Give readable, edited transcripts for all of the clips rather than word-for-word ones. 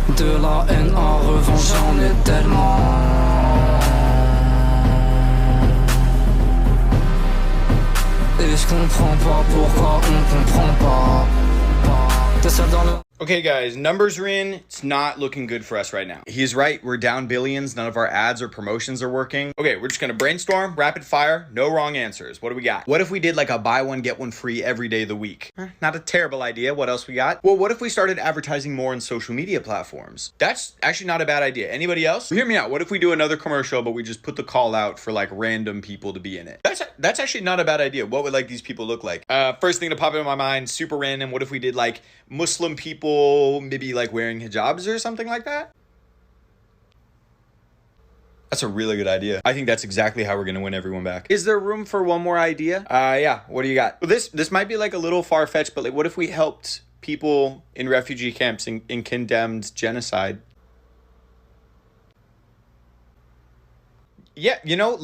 De la haine en revanche j'en ai tellement. Et je comprends pas pourquoi on comprend pas. T'es seul dans le... Okay, guys, numbers are in. It's not looking good for us right now. He's right. We're down billions. None of our ads or promotions are working. Okay, we're just going to brainstorm, rapid fire, no wrong answers. What do we got? What if we did like a buy one, get one free every day of the week? Not a terrible idea. What else we got? Well, what if we started advertising more on social media platforms? That's actually not a bad idea. Anybody else? Hear me out. What if we do another commercial, but we just put the call out for like random people to be in it? That's actually not a bad idea. What would like these people look like? First thing to pop into my mind, super random. What if we did like Muslim people maybe like wearing hijabs or something like that? That's a really good idea. I think that's exactly how we're gonna win everyone back. Is there room for one more idea? Yeah, what do you got? Well, this might be like a little far-fetched, but like what if we helped people in refugee camps in condemned genocide? Yeah, you know,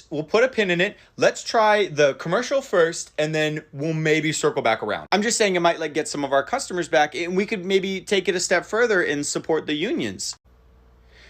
we'll put a pin in it. Let's try the commercial first, and then we'll maybe circle back around. I'm just saying it might like get some of our customers back, and we could maybe take it a step further and support the unions.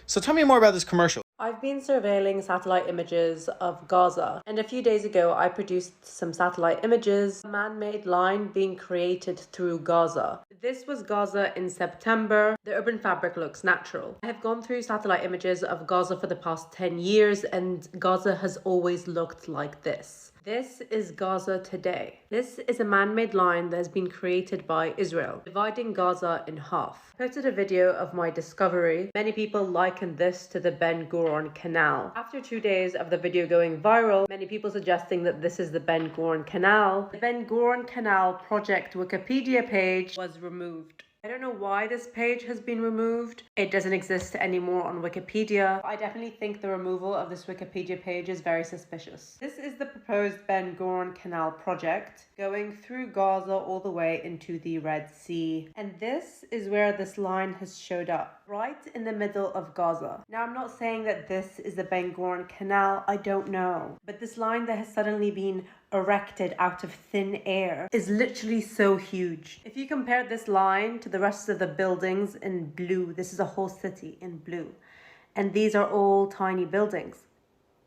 So tell me more about this commercial. I've been surveilling satellite images of Gaza, and a few days ago I produced some satellite images, a man-made line being created through Gaza. This was Gaza in September. The urban fabric looks natural. I have gone through satellite images of Gaza for the past 10 years, and Gaza has always looked like this. This is Gaza today. This is a man-made line that has been created by Israel, dividing Gaza in half. I posted a video of my discovery. Many people likened this to the Ben Gurion Canal. After 2 days of the video going viral, many people suggesting that this is the Ben Gurion Canal. The Ben Gurion Canal project Wikipedia page was removed. I don't know why this page has been removed. It doesn't exist anymore on Wikipedia. I definitely think the removal of this Wikipedia page is very suspicious. This is the proposed Ben Gurion Canal project going through Gaza all the way into the Red Sea. And this is where this line has showed up, right in the middle of Gaza. Now, I'm not saying that this is the Ben Gurion Canal. I don't know. But this line that has suddenly been erected out of thin air is literally so huge. If you compare this line to the rest of the buildings in blue, this is a whole city in blue, and these are all tiny buildings.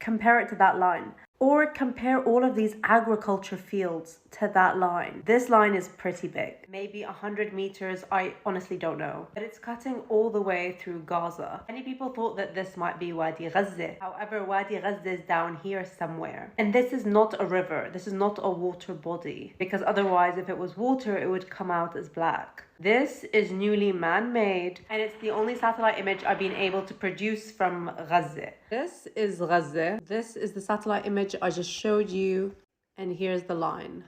Compare it to that line. Or compare all of these agriculture fields to that line. This line is pretty big, maybe 100 meters, I honestly don't know. But it's cutting all the way through Gaza. Many people thought that this might be Wadi Ghazze. However, Wadi Ghazze is down here somewhere. And this is not a river, this is not a water body. Because otherwise, if it was water, it would come out as black. This is newly man-made, and it's the only satellite image I've been able to produce from Gaza. This is Gaza. This is the satellite image I just showed you, and here's the line.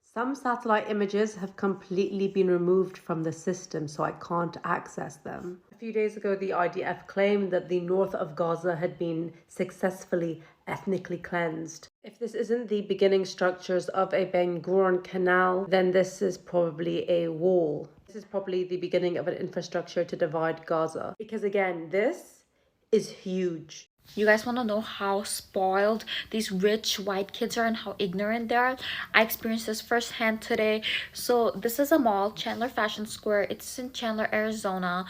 Some satellite images have completely been removed from the system, so I can't access them. A few days ago, the IDF claimed that the north of Gaza had been successfully ethnically cleansed. If this isn't the beginning structures of a Ben Gurion Canal, then this is probably a wall. This is probably the beginning of an infrastructure to divide Gaza. Because again, this is huge. You guys want to know how spoiled these rich white kids are and how ignorant they are? I experienced this firsthand today. So this is a mall, Chandler Fashion Square. It's in Chandler, Arizona.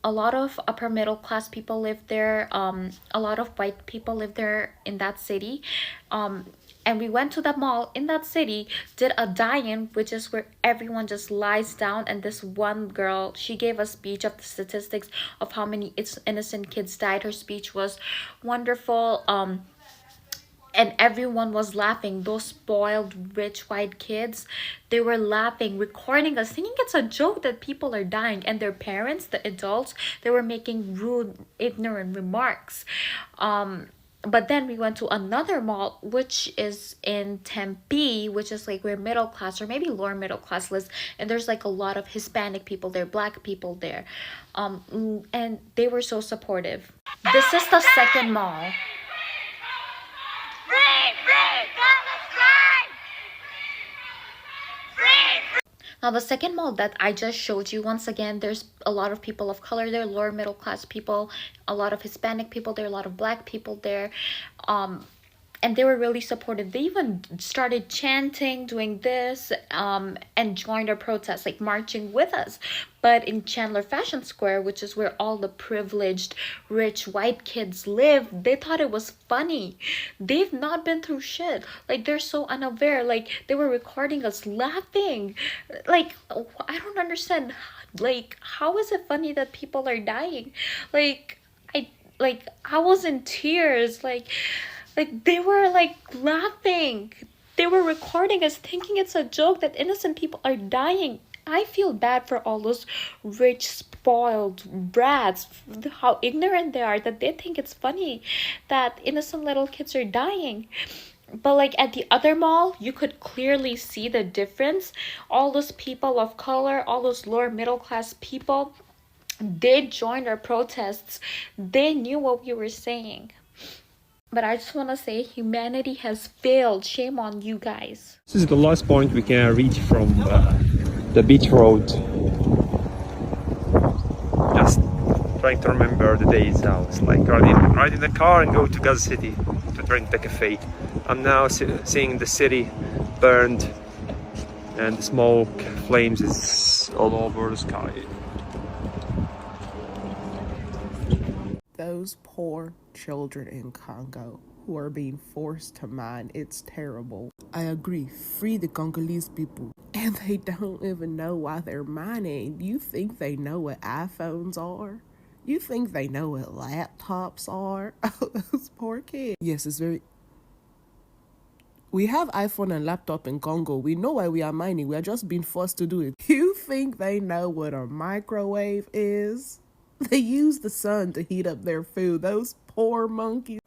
A lot of upper middle class people live there. A lot of white people live there in that city. And we went to that mall in that city, did a die-in, which is where everyone just lies down. And this one girl, she gave a speech of the statistics of how many innocent kids died. Her speech was wonderful. And everyone was laughing. Those spoiled, rich, white kids, they were laughing, recording us, thinking it's a joke that people are dying. And their parents, the adults, they were making rude, ignorant remarks. But then we went to another mall, which is in Tempe, which is like where middle class or maybe lower middle class lives. And there's like a lot of Hispanic people there, Black people there. And they were so supportive. This is the second mall. Now, the second mall that I just showed you, once again, there's a lot of people of color there, lower middle class people, a lot of Hispanic people there, a lot of Black people there. and they were really supportive. They even started chanting, doing this, and joined our protest, like marching with us. But in Chandler Fashion Square, which is where all the privileged, rich, white kids live, they thought it was funny. They've not been through shit. Like, they're so unaware. Like, they were recording us laughing. Like, I don't understand. Like, how is it funny that people are dying? I was in tears. Like they were like laughing. They were recording us thinking it's a joke that innocent people are dying. I feel bad for all those rich, spoiled brats, how ignorant they are, that they think it's funny that innocent little kids are dying. But like at the other mall, you could clearly see the difference. All those people of color, all those lower middle class people, they joined our protests. They knew what we were saying. But I just want to say, humanity has failed. Shame on you guys. This is the last point we can reach from the beach road. Just trying to remember the days I was like ride in the car and go to Gaza City to drink the cafe. I'm now seeing the city burned and the smoke, flames is all over the sky. Those poor children in Congo who are being forced to mine, it's terrible. I agree, free the Congolese people. And they don't even know why they're mining. You think they know what iPhones are? You think they know what laptops are? Oh, those poor kids. Yes, it's very... We have iPhone and laptop in Congo. We know why we are mining. We are just being forced to do it. You think they know what a microwave is? They use the sun to heat up their food. Those poor monkeys.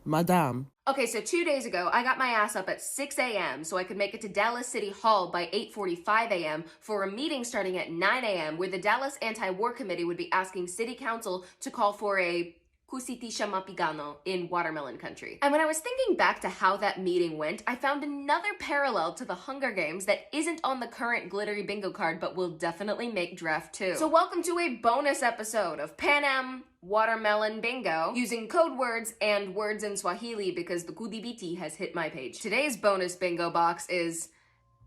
Madame. Okay, so 2 days ago, I got my ass up at 6 a.m. so I could make it to Dallas City Hall by 8:45 a.m. for a meeting starting at 9 a.m. where the Dallas Anti-War Committee would be asking City Council to call for a Kusitisha Mapigano in watermelon country. And when I was thinking back to how that meeting went, I found another parallel to the Hunger Games that isn't on the current glittery bingo card but will definitely make draft 2. So welcome to a bonus episode of Pan Am Watermelon Bingo using code words and words in Swahili because the Kudibiti has hit my page. Today's bonus bingo box is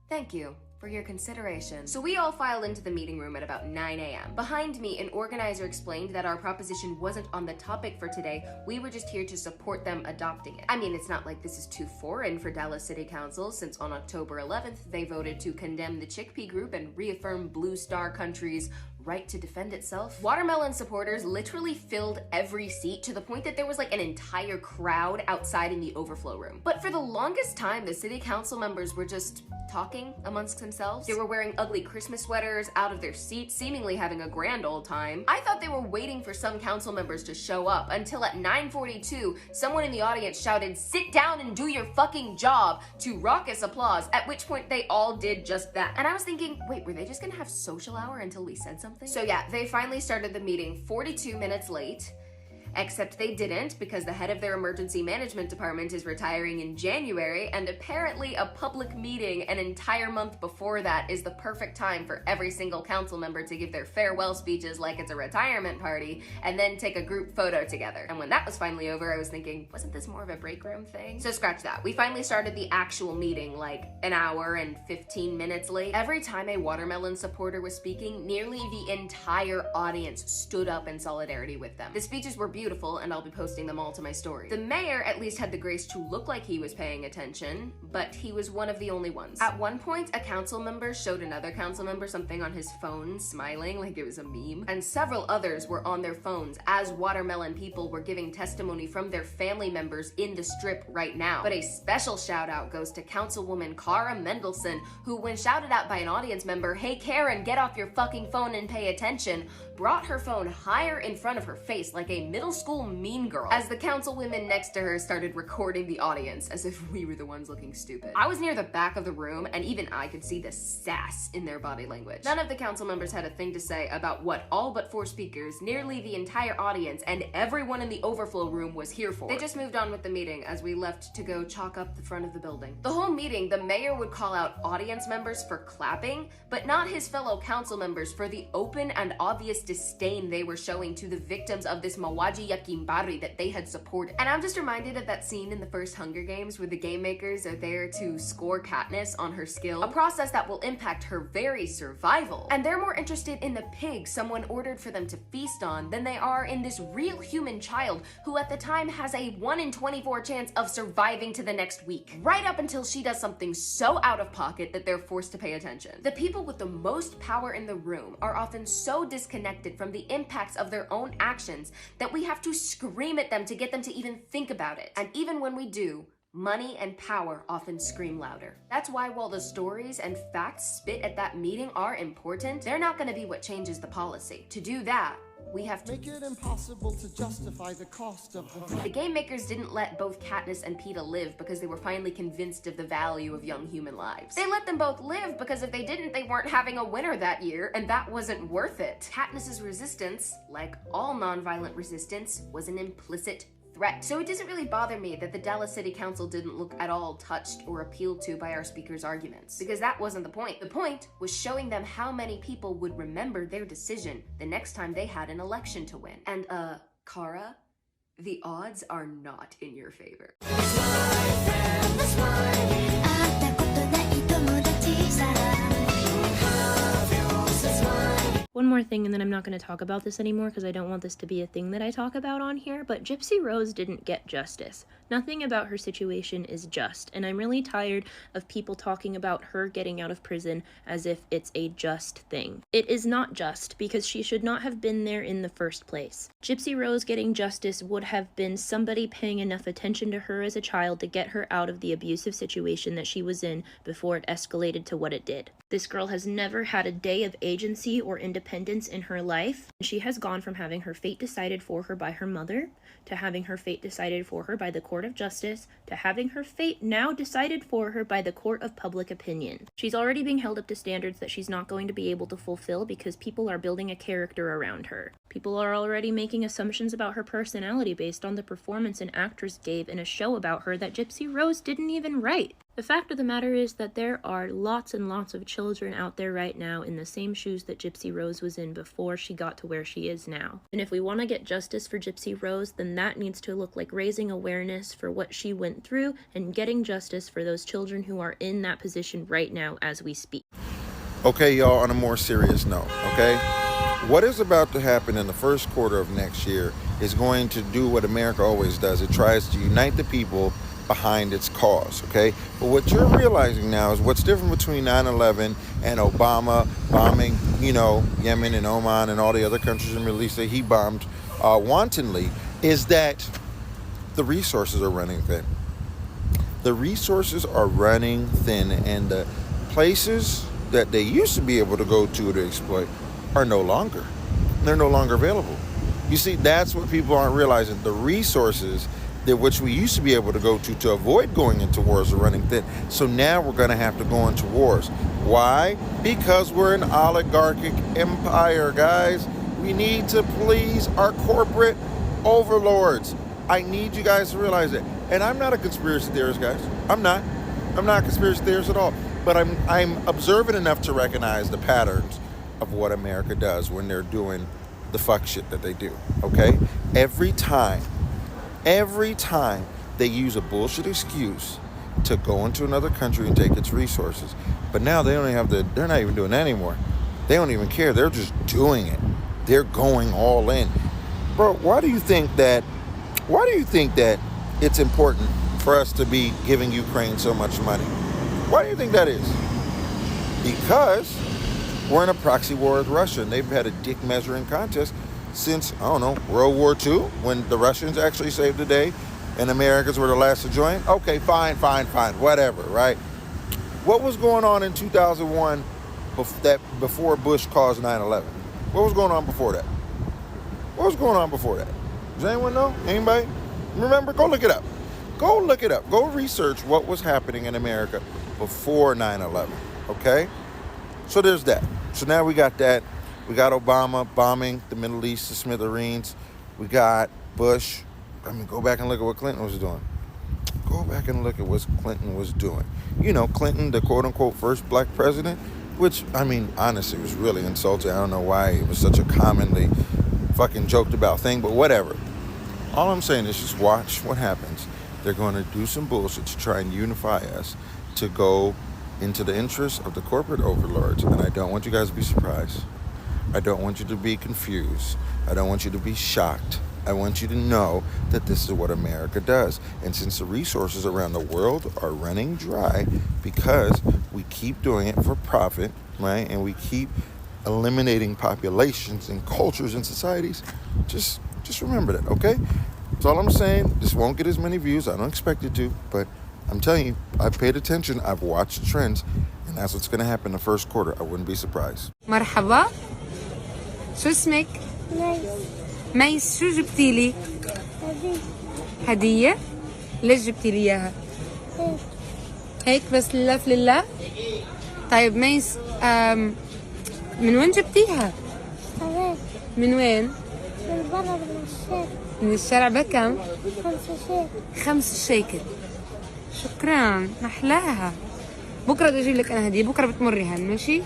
thank you for your consideration. So we all filed into the meeting room at about 9 a.m. Behind me, an organizer explained that our proposition wasn't on the topic for today. We were just here to support them adopting it. I mean, it's not like this is too foreign for Dallas City Council, since on October 11th, they voted to condemn the Chickpea Group and reaffirm Blue Star Country's right to defend itself. Watermelon supporters literally filled every seat to the point that there was like an entire crowd outside in the overflow room. But for the longest time, the city council members were just talking amongst themselves. They were wearing ugly Christmas sweaters, out of their seats, seemingly having a grand old time. I thought they were waiting for some council members to show up until at 9:42, someone in the audience shouted, "Sit down and do your fucking job," to raucous applause, at which point they all did just that. And I was thinking, wait, were they just gonna have social hour until we said something? So yeah, they finally started the meeting 42 minutes late. Except they didn't, because the head of their emergency management department is retiring in January, and apparently a public meeting an entire month before that is the perfect time for every single council member to give their farewell speeches like it's a retirement party, and then take a group photo together. And when that was finally over, I was thinking, wasn't this more of a break room thing? So scratch that. We finally started the actual meeting like an hour and 15 minutes late. Every time a watermelon supporter was speaking, nearly the entire audience stood up in solidarity with them. The speeches were beautiful, and I'll be posting them all to my story. The mayor at least had the grace to look like he was paying attention, but he was one of the only ones. At one point, a council member showed another council member something on his phone, smiling like it was a meme, and several others were on their phones as watermelon people were giving testimony from their family members in the strip right now. But a special shout out goes to Councilwoman Cara Mendelson, who, when shouted out by an audience member, "Hey Karen, get off your fucking phone and pay attention," brought her phone higher in front of her face like a middle school mean girl, as the councilwomen next to her started recording the audience as if we were the ones looking stupid. I was near the back of the room, and even I could see the sass in their body language. None of the council members had a thing to say about what all but 4 speakers, nearly the entire audience, and everyone in the overflow room was here for. They just moved on with the meeting as we left to go chalk up the front of the building. The whole meeting, the mayor would call out audience members for clapping, but not his fellow council members for the open and obvious disdain they were showing to the victims of this mauaji Raji Yakimbari that they had supported. And I'm just reminded of that scene in the first Hunger Games where the game makers are there to score Katniss on her skill, a process that will impact her very survival. And they're more interested in the pig someone ordered for them to feast on than they are in this real human child who at the time has a 1 in 24 chance of surviving to the next week, right up until she does something so out of pocket that they're forced to pay attention. The people with the most power in the room are often so disconnected from the impacts of their own actions that we have to scream at them to get them to even think about it. And even when we do, money and power often scream louder. That's why while the stories and facts spit at that meeting are important, they're not going to be what changes the policy. To do that, we have to make it impossible to justify the cost of the game makers didn't let both Katniss and Peeta live because they were finally convinced of the value of young human lives. They let them both live because if they didn't, they weren't having a winner that year, and that wasn't worth it. Katniss's resistance, like all nonviolent resistance, was an implicit threat. So it doesn't really bother me that the Dallas City Council didn't look at all touched or appealed to by our speaker's arguments, because that wasn't the point. The point was showing them how many people would remember their decision the next time they had an election to win. And Kara, the odds are not in your favor. One more thing, and then I'm not going to talk about this anymore because I don't want this to be a thing that I talk about on here, but Gypsy Rose didn't get justice. Nothing about her situation is just, and I'm really tired of people talking about her getting out of prison as if it's a just thing. It is not just, because she should not have been there in the first place. Gypsy Rose getting justice would have been somebody paying enough attention to her as a child to get her out of the abusive situation that she was in before it escalated to what it did. This girl has never had a day of agency or independence in her life. She has gone from having her fate decided for her by her mother, to having her fate decided for her by the court of justice, to having her fate now decided for her by the court of public opinion. She's already being held up to standards that she's not going to be able to fulfill because people are building a character around her. People are already making assumptions about her personality based on the performance an actress gave in a show about her that Gypsy Rose didn't even write. The fact of the matter is that there are lots and lots of children out there right now in the same shoes that Gypsy Rose was in before she got to where she is now. And if we want to get justice for Gypsy Rose, then that needs to look like raising awareness for what she went through and getting justice for those children who are in that position right now as we speak. Okay, y'all, on a more serious note, okay? What is about to happen in the first quarter of next year is going to do what America always does. It tries to unite the people behind its cause, okay? But what you're realizing now is what's different between 9/11 and Obama bombing, Yemen and Oman and all the other countries in the Middle East that he bombed wantonly, is that the resources are running thin. The resources are running thin, and the places that they used to be able to go to exploit are no longer. They're no longer available. You see, that's what people aren't realizing. The resources that which we used to be able to go to avoid going into wars are running thin. So now we're going to have to go into wars. Why? Because we're an oligarchic empire, guys. We need to please our corporate overlords. I need you guys to realize it. And I'm not a conspiracy theorist, guys. I'm not a conspiracy theorist at all. But I'm observant enough to recognize the patterns of what America does when they're doing the fuck shit that they do, okay? Every time they use a bullshit excuse to go into another country and take its resources. But now they're not even doing that anymore. They don't even care. They're just doing it. They're going all in. Bro, why do you think that it's important for us to be giving Ukraine so much money? Why do you think that is? Because we're in a proxy war with Russia, and they've had a dick measuring contest since, World War II, when the Russians actually saved the day and Americans were the last to join. Okay, fine, whatever, right? What was going on in 2001 before Bush caused 9/11? What was going on before that? Does anyone know? Anybody? Remember? Go look it up. Go research what was happening in America before 9/11, okay? So there's that. So now we got that. We got Obama bombing the Middle East to smithereens. We got Bush. Go back and look at what Clinton was doing. Clinton, the quote-unquote first black president, which, honestly, was really insulting. I don't know why it was such a commonly fucking joked about thing, but whatever. All I'm saying is just watch what happens. They're going to do some bullshit to try and unify us to go into the interests of the corporate overlords. And I don't want you guys to be surprised. I don't want you to be confused. I don't want you to be shocked. I want you to know that this is what America does. And since the resources around the world are running dry because we keep doing it for profit, right? And we keep eliminating populations and cultures and societies, just remember that, okay? That's all I'm saying. This won't get as many views. I don't expect it to, but I'm telling you, I've paid attention. I've watched the trends, and that's what's going to happen in the first quarter. I wouldn't be surprised. مرحبا شو اسمك؟ ميس شو جبتي لي؟ هدية؟ ليش جبتي لي إياها؟ هيك بس لله في لله؟ طيب ميس من وين جبتيها؟ من وين؟ من برا من الشارع. من الشارع بكم؟ 5 شيكل. شكرا محلاها. بكرة بدي أجيب لك أنا هدية، بكرة بتمري هن ماشي؟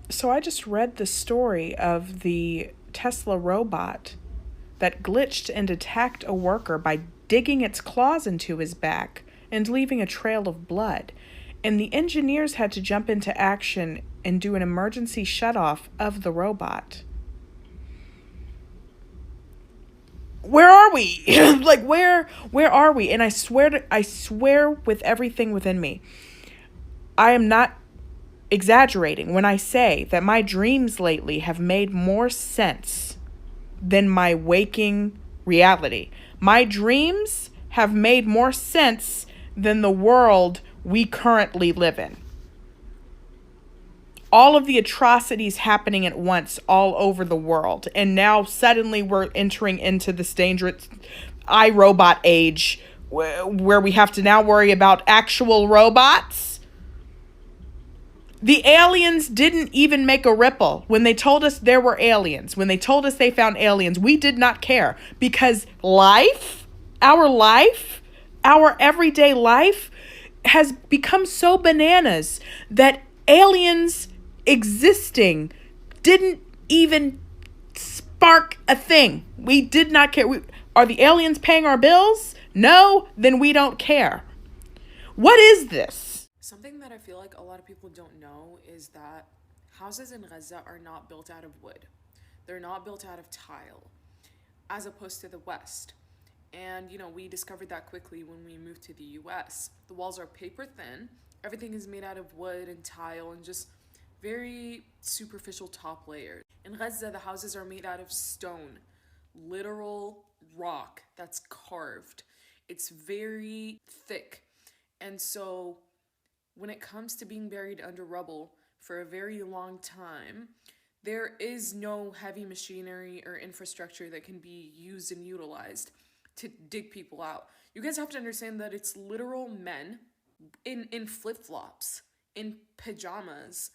So I just read the story of the Tesla robot that glitched and attacked a worker by digging its claws into his back and leaving a trail of blood. And the engineers had to jump into action and do an emergency shutoff of the robot. Where are we? Like, where are we? And I swear with everything within me, I am not exaggerating when I say that my dreams lately have made more sense than my waking reality. My dreams have made more sense than the world we currently live in. All of the atrocities happening at once all over the world. And now suddenly we're entering into this dangerous iRobot age where we have to now worry about actual robots. The aliens didn't even make a ripple when they told us there were aliens. When they told us they found aliens, we did not care because our everyday life has become so bananas that aliens existing didn't even spark a thing. We did not care. Are the aliens paying our bills? No, then we don't care. What is this? Something that I feel like a lot of people don't know is that houses in Gaza are not built out of wood. They're not built out of tile, as opposed to the West. And, we discovered that quickly when we moved to the US. The walls are paper thin. Everything is made out of wood and tile and just very superficial top layers. In Gaza, the houses are made out of stone, literal rock that's carved. It's very thick. And so when it comes to being buried under rubble for a very long time, there is no heavy machinery or infrastructure that can be used and utilized to dig people out. You guys have to understand that it's literal men in flip-flops, in pajamas,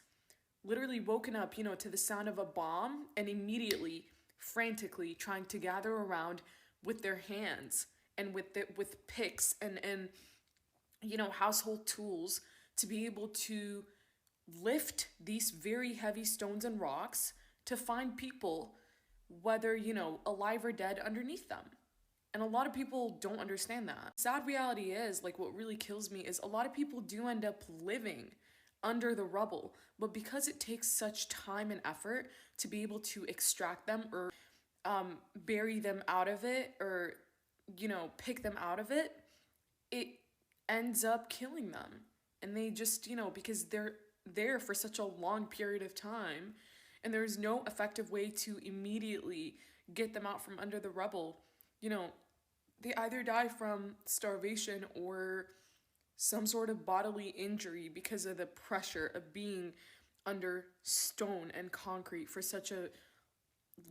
literally woken up, to the sound of a bomb and immediately, frantically trying to gather around with their hands and with picks and household tools to be able to lift these very heavy stones and rocks to find people, whether, alive or dead, underneath them. And a lot of people don't understand that. Sad reality is, what really kills me is a lot of people do end up living under the rubble, but because it takes such time and effort to be able to extract them or bury them out of it or, pick them out of it, it ends up killing them. And they just, because they're there for such a long period of time and there's no effective way to immediately get them out from under the rubble, they either die from starvation or some sort of bodily injury because of the pressure of being under stone and concrete for such a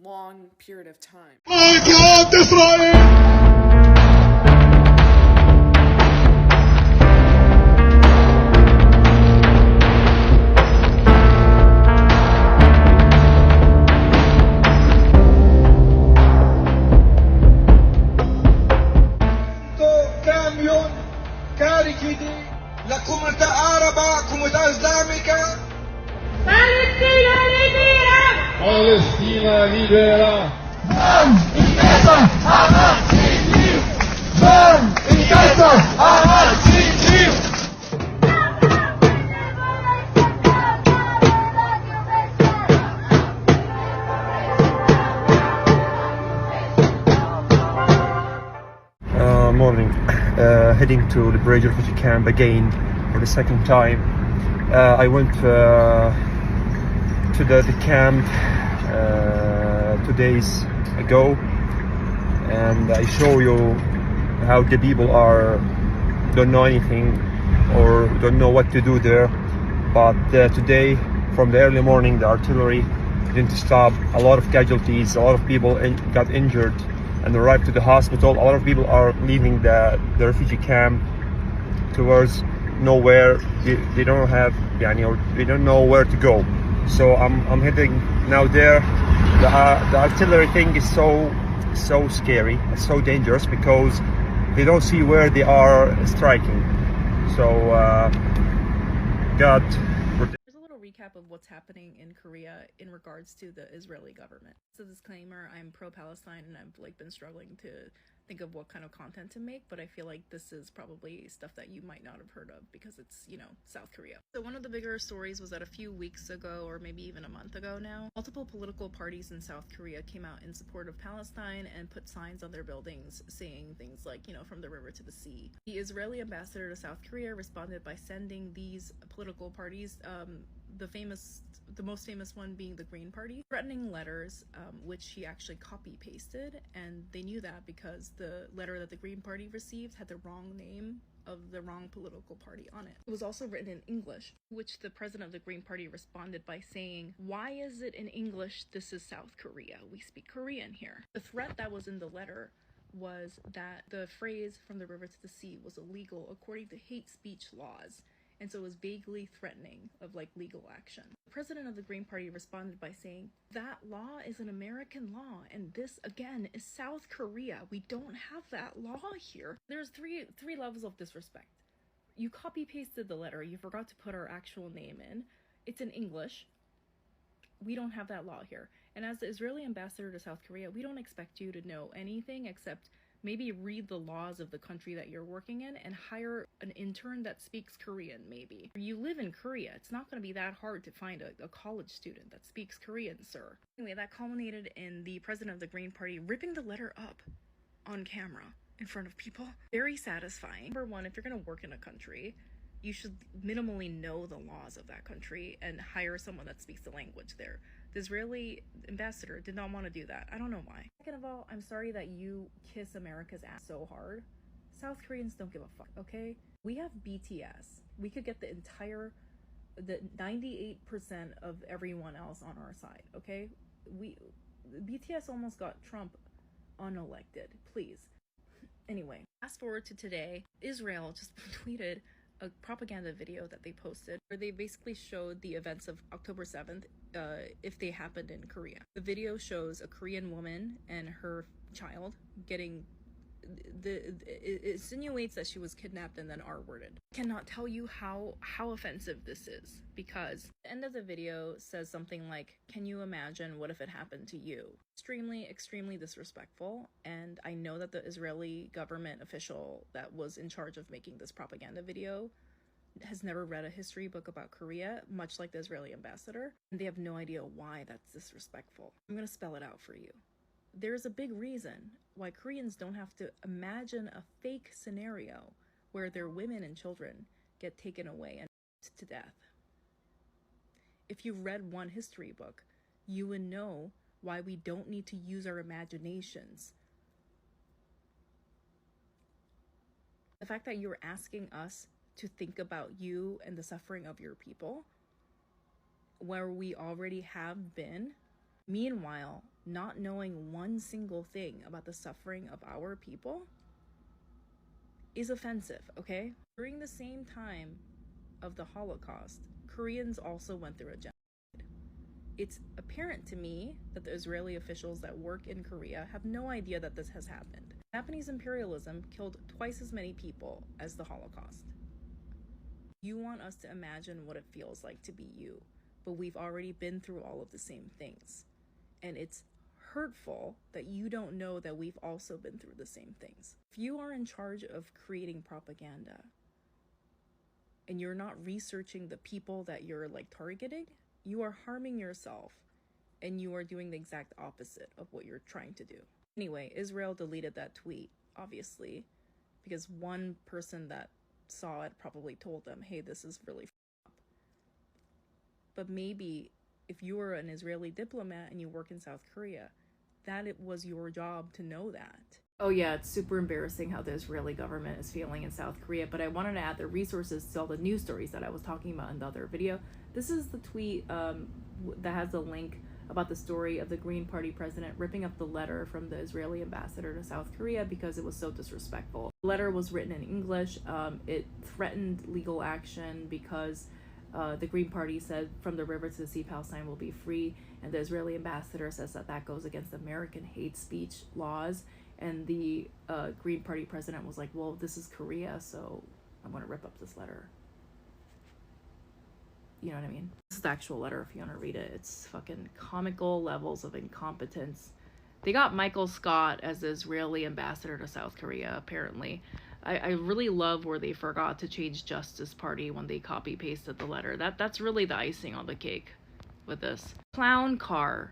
long period of time. Palestina libera! Morning, heading to the bridge refugee camp again for the second time. I went to the camp 2 days ago, and I show you how the people don't know anything or don't know what to do there. But today, from the early morning, the artillery didn't stop. A lot of casualties, a lot of people got injured and arrived to the hospital. A lot of people are leaving the refugee camp towards nowhere. They don't have, or they don't know where to go. So I'm heading now there. The artillery thing is so scary, it's so dangerous because they don't see where they are striking. So God. Here's a little recap of what's happening in Korea in regards to the Israeli government. So disclaimer, I'm pro-Palestine and I've been struggling to think of what kind of content to make, but I feel like this is probably stuff that you might not have heard of because it's, South Korea. So one of the bigger stories was that a few weeks ago, or maybe even a month ago now, multiple political parties in South Korea came out in support of Palestine and put signs on their buildings saying things like, from the river to the sea. The Israeli ambassador to South Korea responded by sending these political parties, the most famous one being the Green Party, threatening letters, which he actually copy-pasted, and they knew that because the letter that the Green Party received had the wrong name of the wrong political party on it. It was also written in English, which the president of the Green Party responded by saying, "Why is it in English? This is South Korea. We speak Korean here." The threat that was in the letter was that the phrase "from the river to the sea" was illegal according to hate speech laws, and so it was vaguely threatening of legal action. The president of the Green Party responded by saying, "That law is an American law, and this again is South Korea. We don't have that law here." There's three levels of disrespect. You copy-pasted the letter, you forgot to put our actual name in. It's in English. We don't have that law here. And as the Israeli ambassador to South Korea, we don't expect you to know anything except maybe read the laws of the country that you're working in and hire an intern that speaks Korean, maybe. You live in Korea. It's not going to be that hard to find a college student that speaks Korean, sir. Anyway, that culminated in the president of the Green Party ripping the letter up on camera in front of people. Very satisfying. Number one, if you're going to work in a country, you should minimally know the laws of that country and hire someone that speaks the language there. The Israeli ambassador did not want to do that. I don't know why. Second of all, I'm sorry that you kiss America's ass so hard. South Koreans don't give a fuck, okay? We have BTS. We could get the 98% of everyone else on our side, okay? BTS almost got Trump unelected, please. Anyway, fast forward to today. Israel just tweeted a propaganda video that they posted where they basically showed the events of October 7th if they happened in Korea. The video shows a Korean woman and her child getting it insinuates that she was kidnapped and then R-worded. I cannot tell you how offensive this is, because the end of the video says something like, "Can you imagine what if it happened to you?" Extremely disrespectful, and I know that the Israeli government official that was in charge of making this propaganda video has never read a history book about Korea, much like the Israeli ambassador, and they have no idea why that's disrespectful. I'm gonna spell it out for you. There's a big reason why Koreans don't have to imagine a fake scenario where their women and children get taken away and to death. If you read one history book, you would know why we don't need to use our imaginations. The fact that you're asking us to think about you and the suffering of your people, where we already have been, meanwhile, not knowing one single thing about the suffering of our people, is offensive, okay? During the same time of the Holocaust, Koreans also went through a genocide. It's apparent to me that the Israeli officials that work in Korea have no idea that this has happened. Japanese imperialism killed twice as many people as the Holocaust. You want us to imagine what it feels like to be you. but we've already been through all of the same things. And it's hurtful that you don't know that we've also been through the same things. If you are in charge of creating propaganda and you're not researching the people that you're like targeting, you are harming yourself and you are doing the exact opposite of what you're trying to do. Anyway, Israel deleted that tweet, obviously, because one person that saw it probably told them, hey, this is really up. But maybe if you were an Israeli diplomat and you work in South Korea, that it was your job to know that. Oh yeah, it's super embarrassing how the Israeli government is failing in South Korea, but I wanted to add the resources to all the news stories that I was talking about in the other video. This is the tweet that has a link about the story of the Green Party president ripping up the letter from the Israeli ambassador to South Korea because it was so disrespectful. The letter was written in English. It threatened legal action because the Green Party said from the river to the sea, Palestine will be free. And the Israeli ambassador says that that goes against American hate speech laws. And the Green Party president was like, well, this is Korea, so I'm going to rip up this letter. You know what I mean? This is the actual letter if you want to read it. It's fucking comical levels of incompetence. They got Michael Scott as the Israeli ambassador to South Korea, apparently. I really love where they forgot to change Justice Party when they copy-pasted the letter. That's really the icing on the cake with this. Clown car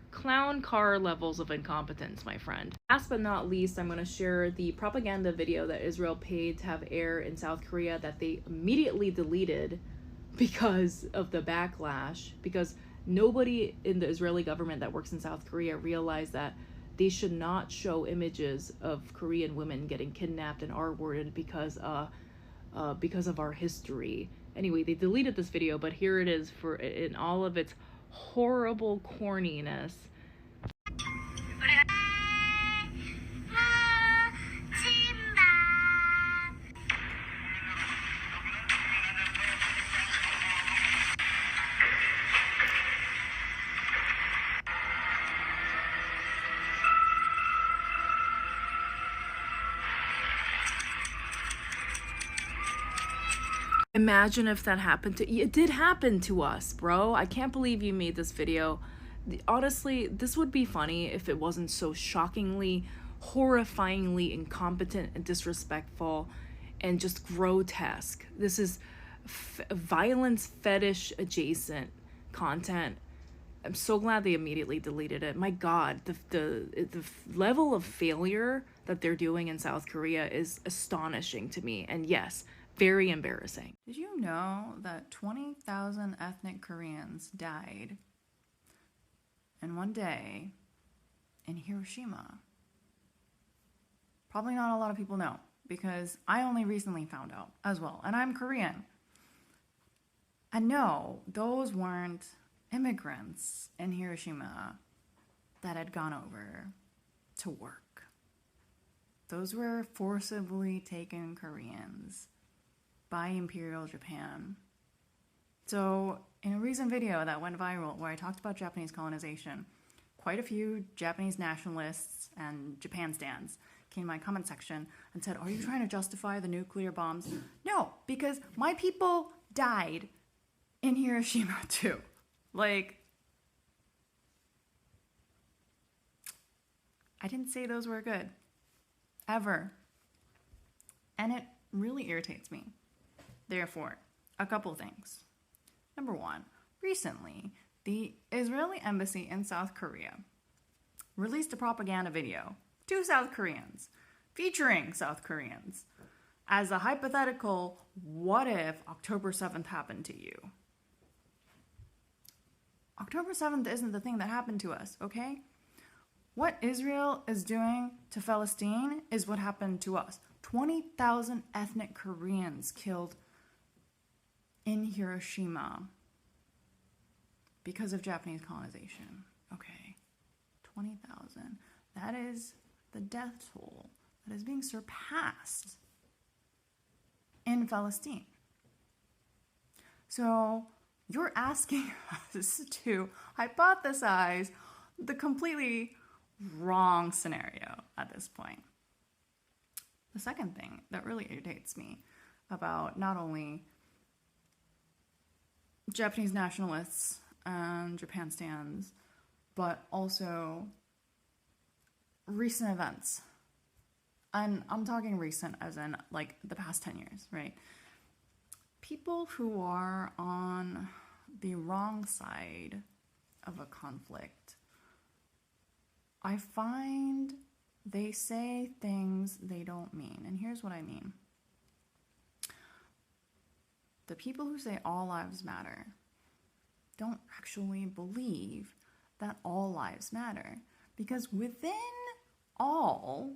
levels of incompetence, my friend. Last but not least, I'm going to share the propaganda video that Israel paid to have air in South Korea that they immediately deleted because of the backlash, because nobody in the Israeli government that works in South Korea realized that they should not show images of Korean women getting kidnapped and R-worded because of our history. Anyway, they deleted this video, but here it is in all of its horrible corniness. Imagine if that happened to you. It did happen to us, bro. I can't believe you made this video. Honestly, this would be funny if it wasn't so shockingly, horrifyingly incompetent and disrespectful and just grotesque. This is violence fetish adjacent content. I'm so glad they immediately deleted it. My God, the level of failure that they're doing in South Korea is astonishing to me. And yes, very embarrassing. Did you know that 20,000 ethnic Koreans died in one day in Hiroshima? Probably not a lot of people know, because I only recently found out as well, and I'm Korean. And no, those weren't immigrants in Hiroshima that had gone over to work. Those were forcibly taken Koreans by Imperial Japan. So in a recent video that went viral where I talked about Japanese colonization, quite a few Japanese nationalists and Japan stans came in my comment section and said, are you trying to justify the nuclear bombs? No, because my people died in Hiroshima too. Like, I didn't say those were good, ever. And it really irritates me. Therefore, a couple things. Number one, recently, the Israeli embassy in South Korea released a propaganda video to South Koreans, featuring South Koreans, as a hypothetical, what if October 7th happened to you? October 7th isn't the thing that happened to us, okay? What Israel is doing to Palestine is what happened to us. 20,000 ethnic Koreans killed in Hiroshima because of Japanese colonization. Okay, 20,000. That is the death toll that is being surpassed in Palestine. So you're asking us to hypothesize the completely wrong scenario at this point. The second thing that really irritates me about not only Japanese nationalists and Japan stands, but also recent events. And I'm talking recent as in like the past 10 years, right? People who are on the wrong side of a conflict, I find they say things they don't mean. And here's what I mean. The people who say all lives matter don't actually believe that all lives matter, because within all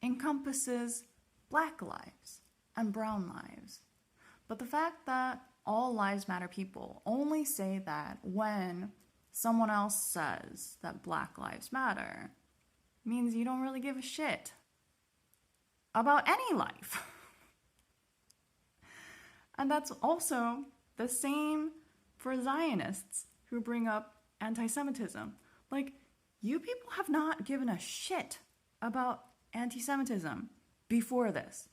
encompasses Black lives and brown lives. But the fact that all lives matter people only say that when someone else says that Black lives matter means you don't really give a shit about any life. And that's also the same for Zionists who bring up anti-Semitism. Like, you people have not given a shit about anti-Semitism before this.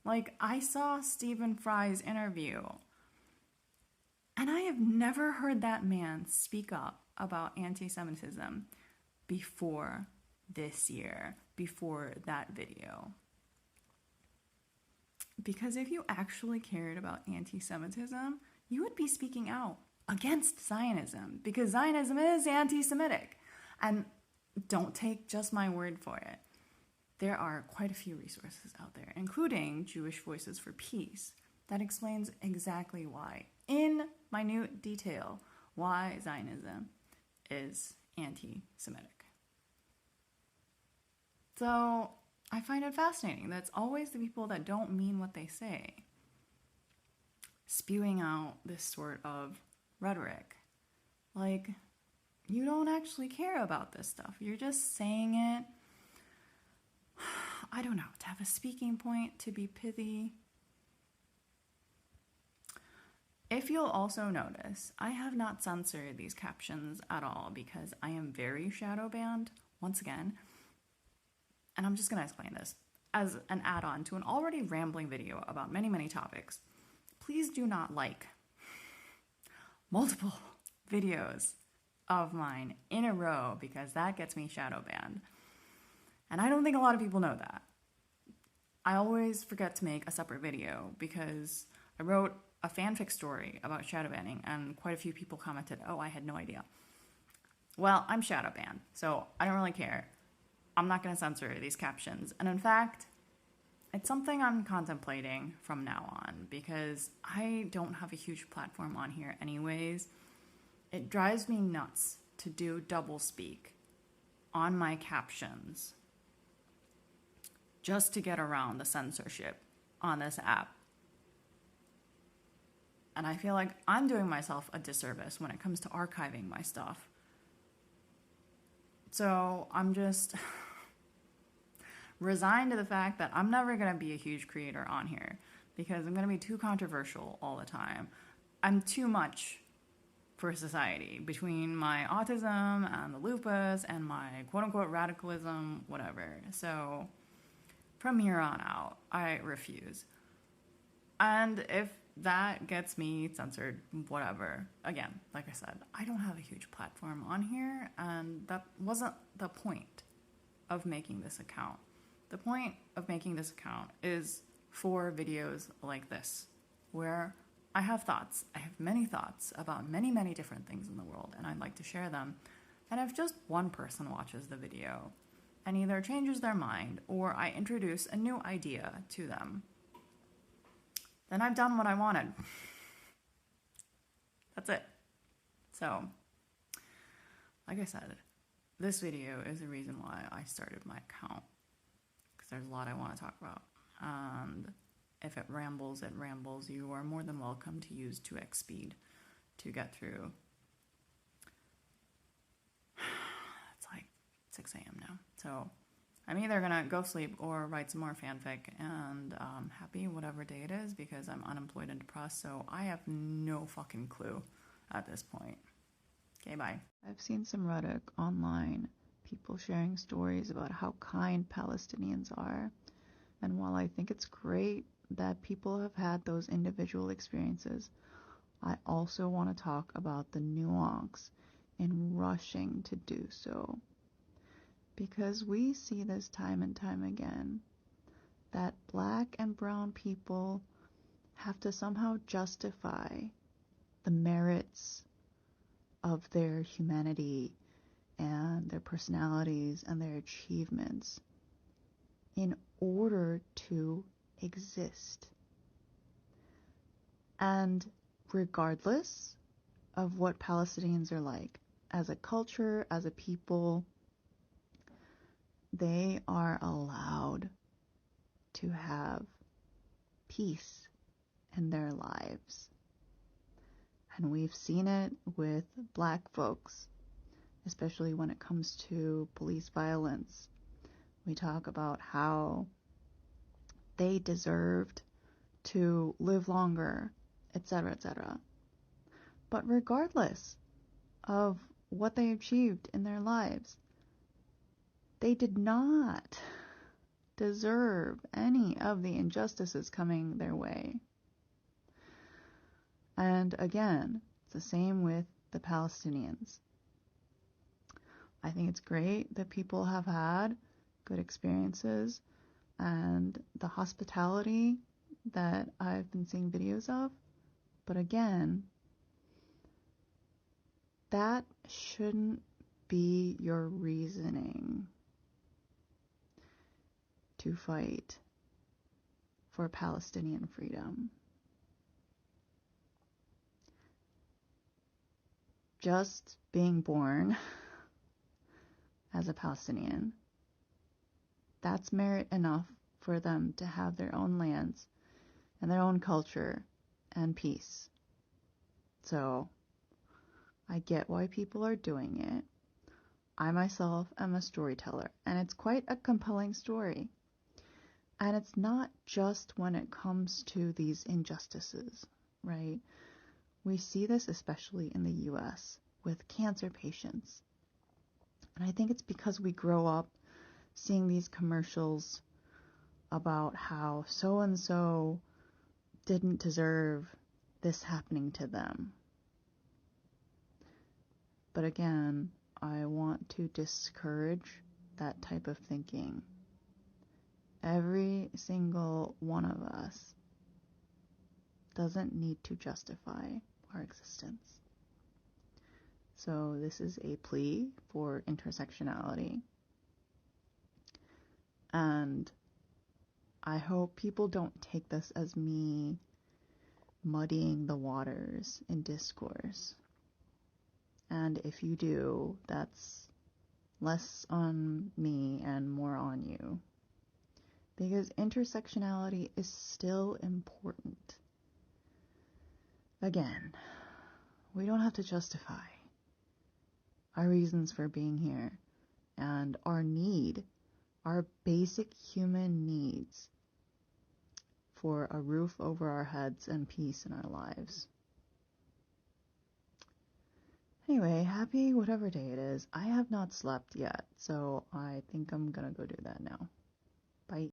Like, I saw Stephen Fry's interview, and I have never heard that man speak up about anti-Semitism before this year, before that video. Because if you actually cared about anti-Semitism, you would be speaking out against Zionism, because Zionism is anti-Semitic. And don't take just my word for it. There are quite a few resources out there, including Jewish Voices for Peace, that explains exactly why, in minute detail, why Zionism is anti-Semitic. So I find it fascinating that it's always the people that don't mean what they say spewing out this sort of rhetoric. Like, you don't actually care about this stuff. You're just saying it, I don't know, to have a speaking point, to be pithy. If you'll also notice, I have not censored these captions at all because I am very shadow banned, once again. And I'm just going to explain this as an add-on to an already rambling video about many, many topics. Please do not like multiple videos of mine in a row, because that gets me shadow banned. And I don't think a lot of people know that. I always forget to make a separate video because I wrote a fanfic story about shadow banning and quite a few people commented, oh, I had no idea. Well, I'm shadow banned, so I don't really care. I'm not going to censor these captions. And in fact, it's something I'm contemplating from now on because I don't have a huge platform on here anyways. It drives me nuts to do doublespeak on my captions just to get around the censorship on this app. And I feel like I'm doing myself a disservice when it comes to archiving my stuff. So I'm just resigned to the fact that I'm never going to be a huge creator on here because I'm going to be too controversial all the time. I'm too much for society between my autism and the lupus and my quote-unquote radicalism, whatever. So from here on out, I refuse. And if that gets me censored, whatever. Again, like I said, I don't have a huge platform on here, and that wasn't the point of making this account. The point of making this account is for videos like this, where I have thoughts. I have many thoughts about many, many different things in the world, and I'd like to share them. And if just one person watches the video and either changes their mind or I introduce a new idea to them, then I've done what I wanted. That's it. So, like I said, this video is the reason why I started my account, because there's a lot I want to talk about. And if it rambles, it rambles. You are more than welcome to use 2x speed to get through. It's like 6 a.m. now. So I'm either gonna go sleep or write some more fanfic, and happy whatever day it is, because I'm unemployed and depressed, so I have no fucking clue at this point. Okay, bye. I've seen some rhetoric online, people sharing stories about how kind Palestinians are, and while I think it's great that people have had those individual experiences, I also want to talk about the nuance in rushing to do so. Because we see this time and time again, that black and brown people have to somehow justify the merits of their humanity and their personalities and their achievements in order to exist. And regardless of what Palestinians are like, as a culture, as a people, they are allowed to have peace in their lives. And we've seen it with black folks, especially when it comes to police violence. We talk about how they deserved to live longer, etc., etc. But regardless of what they achieved in their lives, they did not deserve any of the injustices coming their way. And again, it's the same with the Palestinians. I think it's great that people have had good experiences, and the hospitality that I've been seeing videos of. But again, that shouldn't be your reasoning to fight for Palestinian freedom. Just being born as a Palestinian, that's merit enough for them to have their own lands and their own culture and peace. So I get why people are doing it. I myself am a storyteller, and it's quite a compelling story. And it's not just when it comes to these injustices, right? We see this especially in the US with cancer patients. And I think it's because we grow up seeing these commercials about how so-and-so didn't deserve this happening to them. But again, I want to discourage that type of thinking. Every single one of us doesn't need to justify our existence. So this is a plea for intersectionality. And I hope people don't take this as me muddying the waters in discourse. And if you do, that's less on me and more on you. Because intersectionality is still important. Again, we don't have to justify our reasons for being here and our need, our basic human needs for a roof over our heads and peace in our lives. Anyway, happy whatever day it is. I have not slept yet, so I think I'm gonna go do that now. Bye.